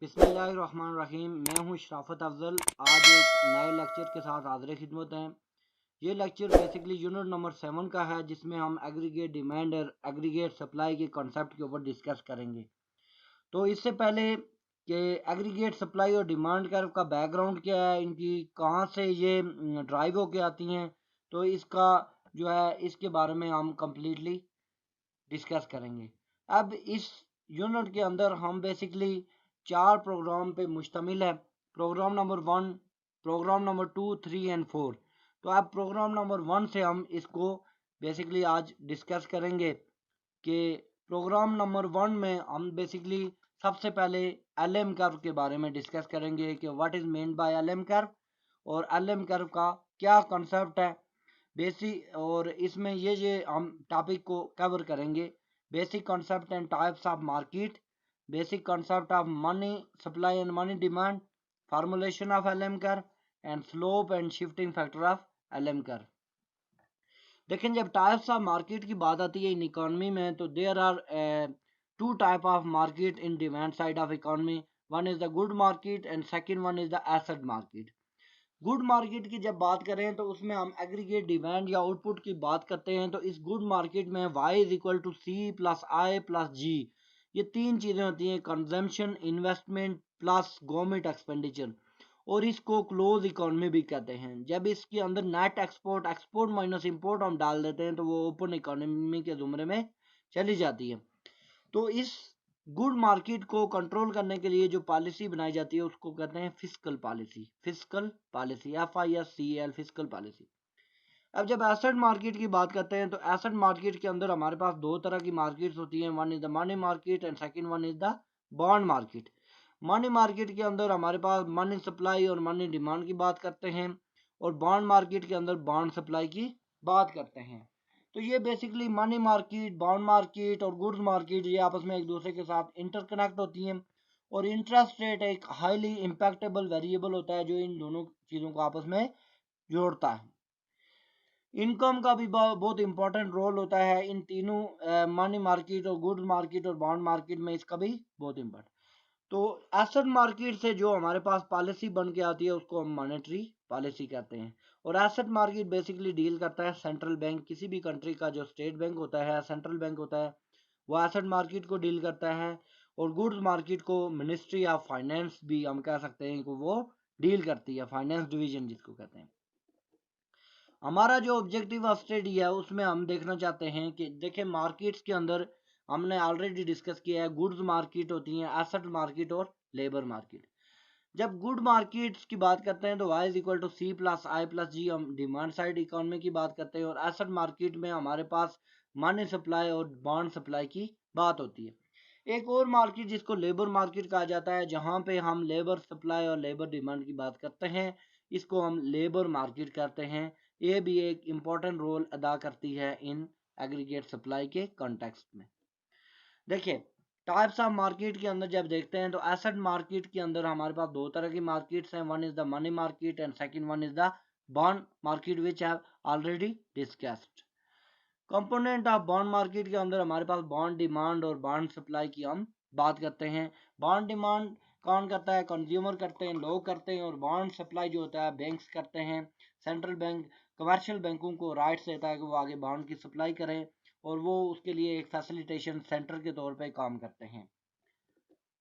बिस्मिल्लाहिर्रहमानिर्रहीम। मैं हूं शराफत अफजल। आज एक नए लेक्चर के साथ हाजिर खिदमत हैं। ये लेक्चर बेसिकली यूनिट नंबर 7 का है, जिसमें हम एग्रीगेट डिमांड और एग्रीगेट सप्लाई के कॉन्सेप्ट के ऊपर डिस्कस करेंगे। तो इससे पहले कि एग्रीगेट सप्लाई और डिमांड कर्व का बैकग्राउंड क्या है, इनकी कहाँ से ये ड्राइव होके आती हैं, तो इसका जो है इसके बारे में हम कम्प्लीटली डिस्कस करेंगे। अब इस यूनिट के अंदर हम बेसिकली 4 प्रोग्राम पे मुश्तमिल है। Programme number 1, programme number 2, 3 and 4। तो अब प्रोग्राम नंबर 1 से हम इसको बेसिकली आज डिस्कस करेंगे कि प्रोग्राम नंबर 1 में हम बेसिकली सबसे पहले एलएम कर्व के बारे में डिस्कस करेंगे कि what is mean by LM curve और एलएम कर्व का क्या कॉन्सेप्ट है बेसिक। और इसमें ये हम टॉपिक को कवर करेंगे: basic concept and types of market, basic concept of money supply and money demand, formulation of LM curve and slope and shifting factor of LM curve. लेकिन जब टाइप्स ऑफ मार्केट की बात आती है इन economy में, तो there are 2 type of market in demand side of economy. One is the good market and second one is the asset market. Good market की जब बात करें तो उसमें हम एग्रीगेट डिमांड या आउटपुट की बात करते हैं। तो इस गुड मार्केट में y is equal to C plus I plus G, ये 3 चीज़ें होती हैं: consumption, investment plus government expenditure. और इसको क्लोज इकोनॉमी भी कहते हैं। जब इसके अंदर net export, export minus import हम डाल देते हैं तो वो ओपन इकोनॉमी के जुमरे में चली जाती है। तो इस गुड मार्केट को कंट्रोल करने के लिए जो पॉलिसी बनाई जाती है उसको कहते हैं fiscal policy. Fiscal policy, FISCL, fiscal policy. अब जब एसेट मार्केट की बात करते हैं तो एसेट मार्केट के अंदर हमारे पास 2 तरह की मार्केट्स होती हैं। One is the money market and second one is the bond market. Money market के अंदर हमारे पास मनी सप्लाई और मनी डिमांड की बात करते हैं, और बॉन्ड मार्केट के अंदर बॉन्ड सप्लाई की बात करते हैं। तो ये basically money market, bond market और गुड्स मार्केट ये आपस में एक दूसरे के साथ इंटरकनेक्ट होती हैं। और इंटरेस्ट रेट एक हाईली इम्पैक्टेबल वेरिएबल होता है जो इन दोनों चीज़ों को आपस में जोड़ता है। इनकम का भी बहुत इंपॉर्टेंट रोल होता है इन तीनों मनी मार्केट और गुड्स मार्केट और बॉन्ड मार्केट में, इसका भी बहुत इंपॉर्टेंट। तो एसेट मार्केट से जो हमारे पास पॉलिसी बन के आती है उसको हम मॉनेटरी पॉलिसी कहते हैं। और एसेट मार्केट बेसिकली डील करता है सेंट्रल बैंक, किसी भी कंट्री का जो स्टेट बैंक होता है, सेंट्रल बैंक होता है, वो एसेट मार्केट को डील करता है। और गुड्स मार्केट को मिनिस्ट्री ऑफ फाइनेंस भी हम कह सकते हैं कि वो डील करती है, फाइनेंस डिवीजन जिसको कहते हैं। हमारा जो ऑब्जेक्टिव ऑफ स्टडी है उसमें हम देखना चाहते हैं कि देखिए मार्केट्स के अंदर हमने ऑलरेडी डिस्कस किया है, गुड्स मार्केट होती हैं, एसेट मार्केट और लेबर मार्केट। जब गुड मार्केट्स की बात करते हैं तो y is equal to C plus I plus G, हम डिमांड साइड इकोनॉमी की बात करते हैं। और एसेट मार्केट में हमारे पास मनी सप्लाई और बॉन्ड सप्लाई की बात होती है। एक और मार्केट जिसको लेबर मार्केट कहा जाता है, जहाँ पे हम लेबर सप्लाई और लेबर डिमांड की बात करते हैं, इसको हम लेबर मार्केट कहते हैं। ये भी एक इम्पॉर्टेंट रोल अदा करती है इन एग्रीगेट सप्लाई के कॉन्टेक्स्ट में। देखिए टाइप्स ऑफ मार्केट के अंदर जब देखते हैं तो एसेट मार्केट के अंदर हमारे पास 2 तरह की मार्केट्स हैं। One is the money market and second one is the bond market, which have already discussed. Component of bond market के अंदर हमारे पास बॉन्ड डिमांड और बॉन्ड सप्लाई की हम बात करते हैं। बॉन्ड डिमांड कौन करता है? कंज्यूमर करते हैं, लोग करते हैं। और बॉन्ड सप्लाई जो होता है बैंक्स करते हैं। सेंट्रल बैंक कमर्शियल बैंकों को राइट्स देता है कि वो आगे बॉन्ड की सप्लाई करें, और वो उसके लिए एक फैसिलिटेशन सेंटर के तौर पे काम करते हैं।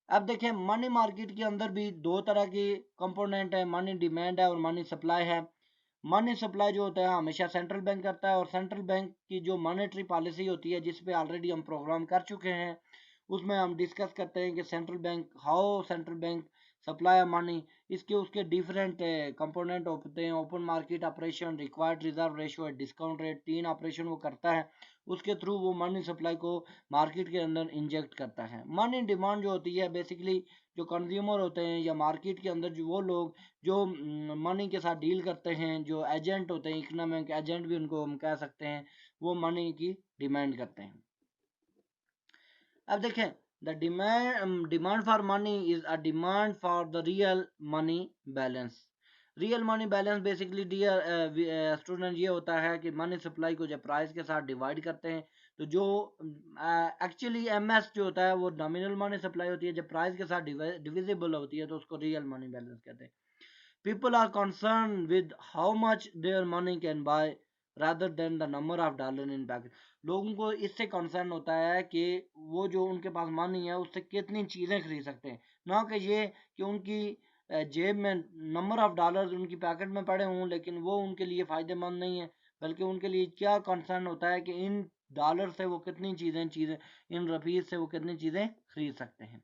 अब देखें मनी मार्केट के अंदर भी 2 तरह की कंपोनेंट है, मनी डिमांड है और मनी सप्लाई है। मनी सप्लाई जो होता है हमेशा सेंट्रल बैंक करता है, और सेंट्रल बैंक की जो मॉनेटरी पॉलिसी होती है जिस पे ऑलरेडी हम प्रोग्राम कर चुके हैं, उसमें हम डिस्कस करते हैं कि central bank, how central bank supply money. इसके उसके डिफरेंट कंपोनेंट होते हैं: open market operation, required reserve ratio, discount rate. 3 operation वो करता है, उसके थ्रू वो मनी सप्लाई को मार्केट के अंदर इंजेक्ट करता है। मनी डिमांड जो होती है बेसिकली जो कंज्यूमर होते हैं या मार्केट के अंदर जो वो लोग जो मनी के साथ डील करते हैं, जो एजेंट होते हैं, इकोनॉमिक एजेंट भी उनको हम कह सकते हैं, वो मनी की डिमांड करते हैं। अब देखें the demand for money is a demand for the real money balance. Real money balance basically dear student ये होता है कि मनी सप्लाई को जब प्राइस के साथ डिवाइड करते हैं तो जो एक्चुअली एमएस जो होता है वो नॉमिनल मनी सप्लाई होती है, जब प्राइस के साथ डिविजिबल होती है तो उसको रियल मनी बैलेंस कहते हैं। People are concern with how much their money can buy rather than the number of dollar in packet. लोगों को इससे कंसर्न होता है कि वो जो उनके पास मनी है उससे कितनी चीज़ें खरीद सकते हैं, ना कि ये कि उनकी जेब में नंबर ऑफ डॉलर उनकी पैकेट में पड़े हों, लेकिन वो उनके लिए फ़ायदेमंद नहीं है, बल्कि उनके लिए क्या कंसर्न होता है कि इन डॉलर से वो कितनी चीज़ें इन रुपीज़ से वो कितनी चीज़ें खरीद सकते हैं।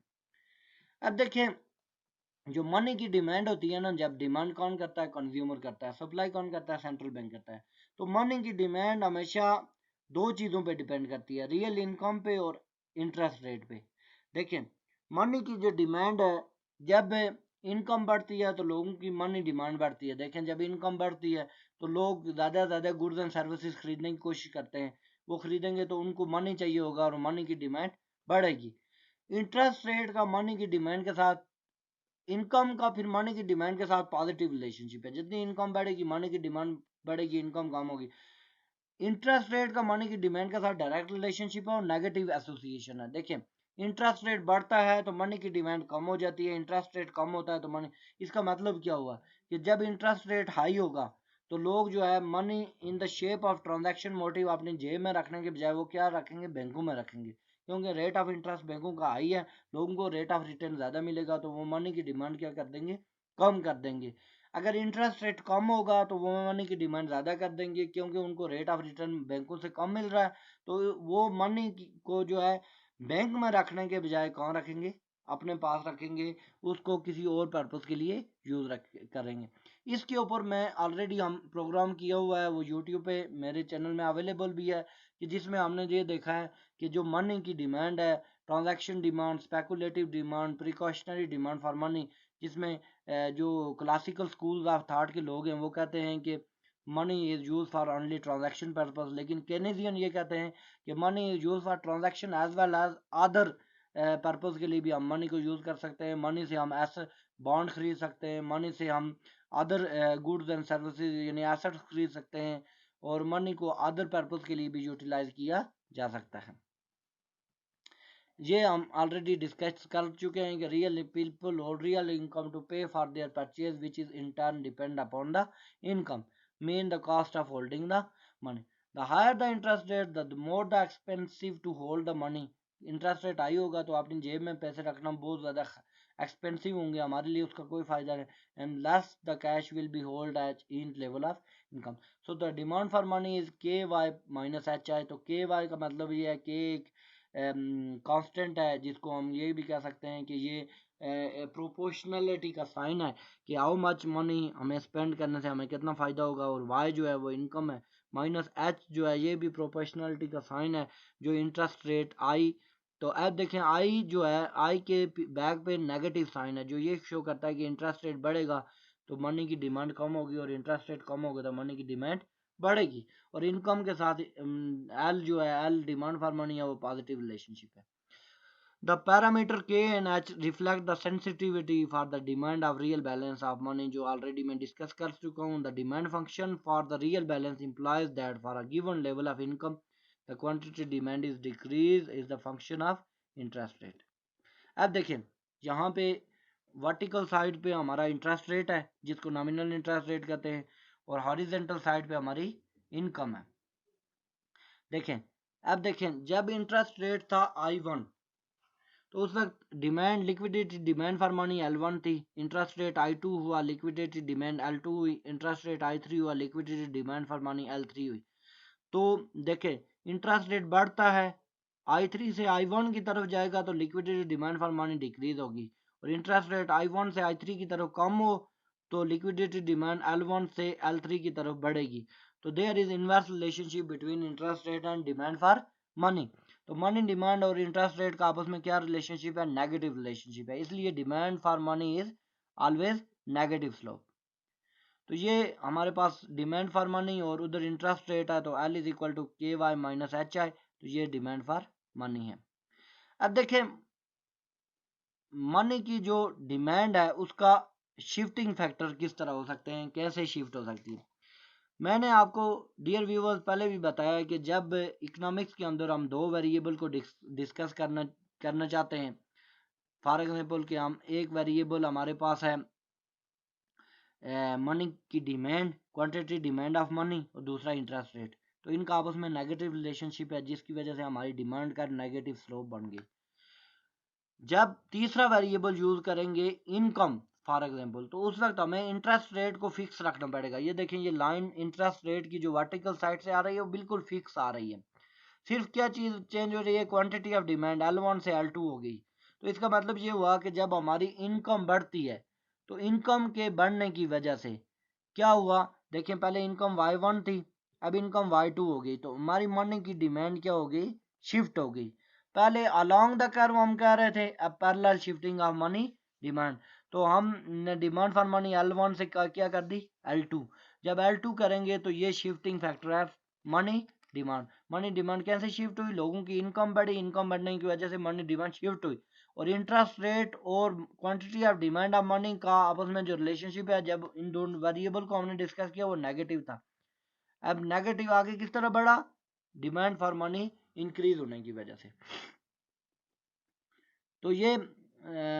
अब देखें, जो मनी की डिमांड होती है ना, जब डिमांड कौन करता है, कंज्यूमर करता है, सप्लाई कौन करता है, सेंट्रल बैंक करता है। तो मनी की डिमांड हमेशा दो चीज़ों पे डिपेंड करती है, रियल इनकम पे और इंटरेस्ट रेट पे। देखें, मनी की जो डिमांड है, जब इनकम बढ़ती है तो लोगों की मनी डिमांड बढ़ती है। देखें, जब इनकम बढ़ती है तो लोग ज़्यादा से ज़्यादा गुड्स एंड सर्विसेज खरीदने की कोशिश करते हैं, वो खरीदेंगे तो उनको मनी चाहिए होगा और मनी की डिमांड बढ़ेगी। इंटरेस्ट रेट का मनी की डिमांड के साथ, इनकम का फिर मनी की डिमांड के साथ पॉजिटिव रिलेशनशिप है। जितनी इनकम बढ़ेगी मनी की डिमांड बढ़ेगी, इनकम कम होगी। इंटरेस्ट रेट का मनी की डिमांड के साथ डायरेक्ट रिलेशनशिप है और नेगेटिव एसोसिएशन है। देखिए, इंटरेस्ट रेट बढ़ता है तो मनी की डिमांड कम हो जाती है, इंटरेस्ट रेट कम होता है तो मनी, इसका मतलब क्या हुआ कि जब इंटरेस्ट रेट हाई होगा तो लोग जो है money in the shape of transaction motive अपनी जेब में रखने के बजाय वो क्या रखेंगे, बैंकों में रखेंगे, क्योंकि रेट ऑफ इंटरेस्ट बैंकों का हाई है, लोगों को रेट ऑफ रिटर्न ज़्यादा मिलेगा तो वो मनी की डिमांड क्या कर देंगे, कम कर देंगे। अगर इंटरेस्ट रेट कम होगा तो वो मनी की डिमांड ज़्यादा कर देंगे, क्योंकि उनको रेट ऑफ रिटर्न बैंकों से कम मिल रहा है, तो वो मनी को जो है बैंक में रखने के बजाय कहाँ रखेंगे, अपने पास रखेंगे, उसको किसी और पर्पज़ के लिए यूज़ करेंगे। इसके ऊपर मैं ऑलरेडी हम प्रोग्राम किया हुआ है, वो यूट्यूब पे मेरे चैनल में अवेलेबल भी है, कि जिसमें हमने ये देखा है कि जो मनी की डिमांड है, transaction demand, speculative demand, precautionary demand for money, जिसमें जो क्लासिकल स्कूल ऑफ थॉट के लोग हैं वो कहते हैं कि money is use for only transaction purpose, लेकिन केनेजियन ये कहते हैं कि money is use for transaction as well as other purpose के लिए भी हम मनी को यूज़ कर सकते हैं। मनी से हम एसेट बॉन्ड खरीद सकते हैं, मनी से हम अदर गुड्स एंड सर्विसेज यानी एसेट्स खरीद सकते हैं, और मनी को अदर पर्पस के लिए भी यूटिलाइज किया जा सकता है। ये हम ऑलरेडी डिस्कस कर चुके हैं कि रियल पीपल और real income to pay for their purchase which is in turn depend upon the income mean the cost of holding the money. The higher the interest rate the more the expensive to hold the money. Interest rate high होगा तो अपनी जेब में पैसे रखना बहुत ज़्यादा expensive होंगे, हमारे लिए उसका कोई फ़ायदा नहीं, and less the cash will be hold at in level of income. So the demand for money is k y minus h i. तो के वाई का मतलब ये है कि एक कांस्टेंट है, जिसको हम ये भी कह सकते हैं कि ये प्रोपोर्शनलिटी का साइन है कि हाउ मच मनी हमें स्पेंड करने से हमें कितना फ़ायदा होगा, और वाई जो है वो इनकम है, माइनस एच जो है ये भी प्रोपोर्शनलिटी का साइन है, जो इंटरेस्ट रेट आई। तो अब देखें, आई जो है, आई के बैक पे नेगेटिव साइन है, जो ये शो करता है कि इंटरेस्ट रेट बढ़ेगा तो मनी की डिमांड कम होगी, और इंटरेस्ट रेट कम होगा तो मनी की डिमांड बढ़ेगी। और इनकम के साथ एल जो है, एल डिमांड फॉर मनी है, वो पॉजिटिव रिलेशनशिप है। द पैरामीटर के and H reflect the sensitivity for the demand of real balance of money, जो ऑलरेडी मैं डिस्कस कर चुका हूँ। The demand function for the real balance implies that for a given level of income the quantity demand is decrease is the function of interest rate. अब देखें, यहाँ पे vertical side पे हमारा इंटरेस्ट रेट है जिसको नॉमिनल इंटरेस्ट रेट कहते हैं, और हॉरिजेंटल साइड पे हमारी इनकम है। देखें, अब देखें, जब इंटरेस्ट रेट था I1 तो उस वक्त demand, liquidity demand for money L1 थी, इंटरेस्ट रेट I2 हुआ, लिक्विडिटी डिमांड L2 हुई, इंटरेस्ट रेट I3 हुआ, liquidity demand for money L3 हुई। तो देखें, इंटरेस्ट रेट बढ़ता है, I3 से I1 की तरफ जाएगा तो liquidity demand for money decrease होगी, और इंटरेस्ट रेट I1 से I3 की तरफ कम हो तो लिक्विडिटी डिमांड L1 से L3 की तरफ बढ़ेगी। तो there is inverse relationship between interest rate and demand for money. तो मनी डिमांड और इंटरेस्ट रेट का आपस में क्या रिलेशनशिप है, नेगेटिव रिलेशनशिप है, इसलिए demand for money is always negative slope. तो ये हमारे पास डिमांड फॉर मनी और उधर इंटरेस्ट रेट है, तो एल इज इक्वल टू के वाई माइनस एच आई, तो ये डिमांड फॉर मनी है। अब देखें, मनी की जो डिमांड है उसका शिफ्टिंग फैक्टर किस तरह हो सकते हैं, कैसे शिफ्ट हो सकती है। मैंने आपको डियर व्यूवर्स पहले भी बताया कि जब इकोनॉमिक्स के अंदर हम दो वेरिएबल को डिस्कस करना करना चाहते हैं, फॉर एग्जांपल कि हम एक वेरिएबल हमारे पास है मनी की demand, quantity demand of money, और दूसरा इंटरेस्ट रेट, तो इनका आपस में नेगेटिव रिलेशनशिप है जिसकी वजह से हमारी डिमांड का नेगेटिव स्लोप बन गई। जब तीसरा वेरिएबल यूज करेंगे इनकम फॉर एग्जांपल, तो उस वक्त हमें इंटरेस्ट रेट को फिक्स रखना पड़ेगा। ये देखें, ये लाइन इंटरेस्ट रेट की जो वर्टिकल साइड से आ रही है वो बिल्कुल फिक्स आ रही है। सिर्फ क्या चीज चेंज हो रही है, क्वांटिटी ऑफ डिमांड L1 से L2 हो गई। तो इसका मतलब ये हुआ कि जब हमारी इनकम बढ़ती है तो इनकम के बढ़ने की वजह से क्या हुआ, देखिए पहले इनकम Y1 थी, अब इनकम Y2 हो गई, तो हमारी मनी की डिमांड क्या हो गई, शिफ्ट हो गई। पहले अलोंग द कर्व हम कह रहे थे, अब parallel shifting of money demand, तो हमने डिमांड फॉर मनी L1 से क्या कर दी, L2। जब L2 करेंगे तो ये शिफ्टिंग फैक्टर है मनी डिमांड। मनी डिमांड कैसे शिफ्ट हुई, लोगों की इनकम बढ़ी, इनकम बढ़ने की वजह से मनी डिमांड शिफ्ट हुई, और इंटरेस्ट रेट और quantity of demand of money का आपस में जो रिलेशनशिप है, जब इन दोनों वेरिएबल को हमने डिस्कस किया वो नेगेटिव था। अब नेगेटिव आगे किस तरह बढ़ा, डिमांड फॉर मनी इंक्रीज होने की वजह से। तो ये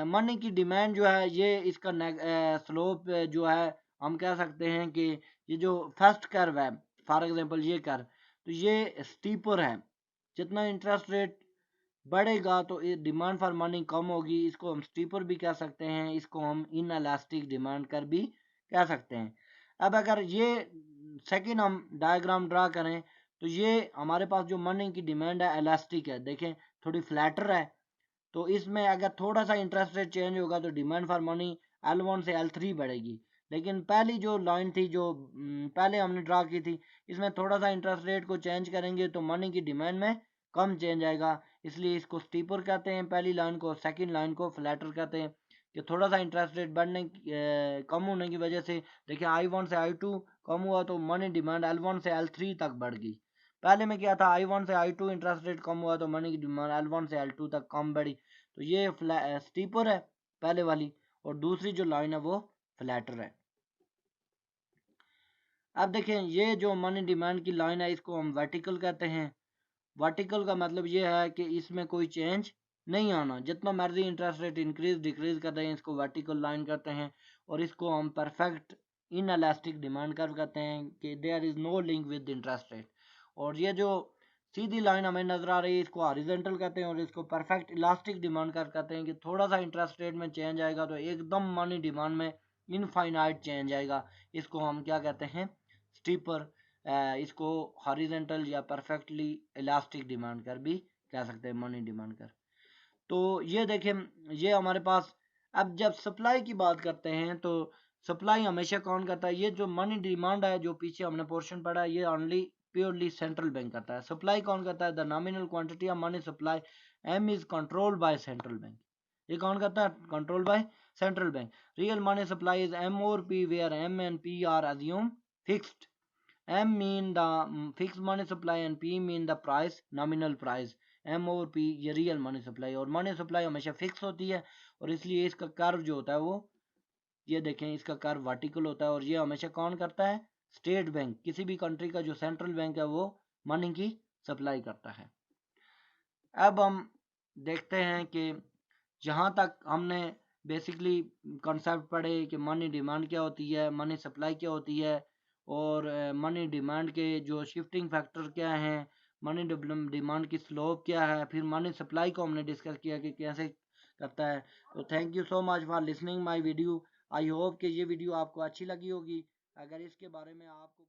मनी की डिमांड जो है, ये इसका स्लोप जो है, हम कह सकते हैं कि ये जो फर्स्ट कर्व है, फॉर एग्जांपल ये कर्व, तो ये स्टीपर है। जितना इंटरेस्ट रेट बढ़ेगा तो ये डिमांड फॉर मनी कम होगी, इसको हम स्टीपर भी कह सकते हैं, इसको हम इन इलास्टिक डिमांड कर भी कह सकते हैं। अब अगर ये सेकंड हम डायग्राम ड्रा करें, तो ये हमारे पास जो मनी की डिमांड है इलास्टिक है, देखें थोड़ी फ्लैटर है, तो इसमें अगर थोड़ा सा इंटरेस्ट रेट चेंज होगा तो डिमांड फॉर मनी L1 से L3 बढ़ेगी। लेकिन पहली जो लाइन थी जो पहले हमने ड्रा की थी, इसमें थोड़ा सा इंटरेस्ट रेट को चेंज करेंगे तो मनी की डिमांड में कम चेंज आएगा, इसलिए इसको स्टीपर कहते हैं पहली लाइन को, सेकंड लाइन को फ्लैटर कहते हैं। कि थोड़ा सा इंटरेस्ट रेट कम होने की वजह से देखिए I1 से I2 कम हुआ तो मनी डिमांड L1 से L3 तक बढ़ गई। पहले में क्या था, I1 से I2 इंटरेस्ट रेट कम हुआ तो मनी की डिमांड L1 से L2 तक कम बढ़ी। तो ये स्टीपर है पहले वाली, और दूसरी जो लाइन है वो फ्लैटर है। अब देखें, ये जो मनी डिमांड की लाइन है इसको हम वर्टिकल कहते हैं। वर्टिकल का मतलब ये है कि इसमें कोई चेंज नहीं आना, जितना मर्जी इंटरेस्ट रेट इंक्रीज डिक्रीज कर रहे हैं, इसको वर्टिकल लाइन कहते हैं। और इसको हम perfect in elastic demand curve कहते हैं कि there is no link with interest rate. और ये जो सीधी लाइन हमें नजर आ रही है इसको हॉरिजॉन्टल कहते हैं, और इसको परफेक्ट इलास्टिक डिमांड कर्व कहते हैं कि थोड़ा सा इंटरेस्ट रेट में चेंज आएगा तो एकदम मनी डिमांड में इनफाइनाइट चेंज आएगा, इसको हम क्या कहते हैं, स्टीपर। इसको हॉरिजेंटल या परफेक्टली इलास्टिक डिमांड कर भी कह सकते हैं, मनी डिमांड कर। तो ये देखें, ये हमारे पास, अब जब सप्लाई की बात करते हैं तो सप्लाई हमेशा कौन करता है, ये जो मनी डिमांड है जो पीछे हमने पोर्शन पढ़ा है, ये ओनली प्योरली सेंट्रल बैंक करता है। सप्लाई कौन करता है, the nominal quantity of money supply M is controlled by central bank. ये कौन करता है, control by central bank. Real money supply is M और P where M and P are assume fixed. M mean the fixed money supply and P mean the price, nominal price। M और P ये real money supply, और money supply हमेशा fix होती है, और इसलिए इसका कर्व जो होता है वो, ये देखें इसका कर्व वर्टिकल होता है, और ये हमेशा कौन करता है, स्टेट बैंक, किसी भी कंट्री का जो सेंट्रल बैंक है वो मनी की सप्लाई करता है। अब हम देखते हैं कि जहाँ तक हमने बेसिकली कॉन्सेप्ट पढ़े कि मनी डिमांड क्या होती है, मनी सप्लाई क्या होती है, और मनी डिमांड के जो शिफ्टिंग फैक्टर क्या हैं, मनी डिमांड की स्लोप क्या है, फिर मनी सप्लाई को हमने डिस्कस किया कि कैसे करता है। तो thank you so much for listening my video. I hope कि ये वीडियो आपको अच्छी लगी होगी। अगर इसके बारे में आपको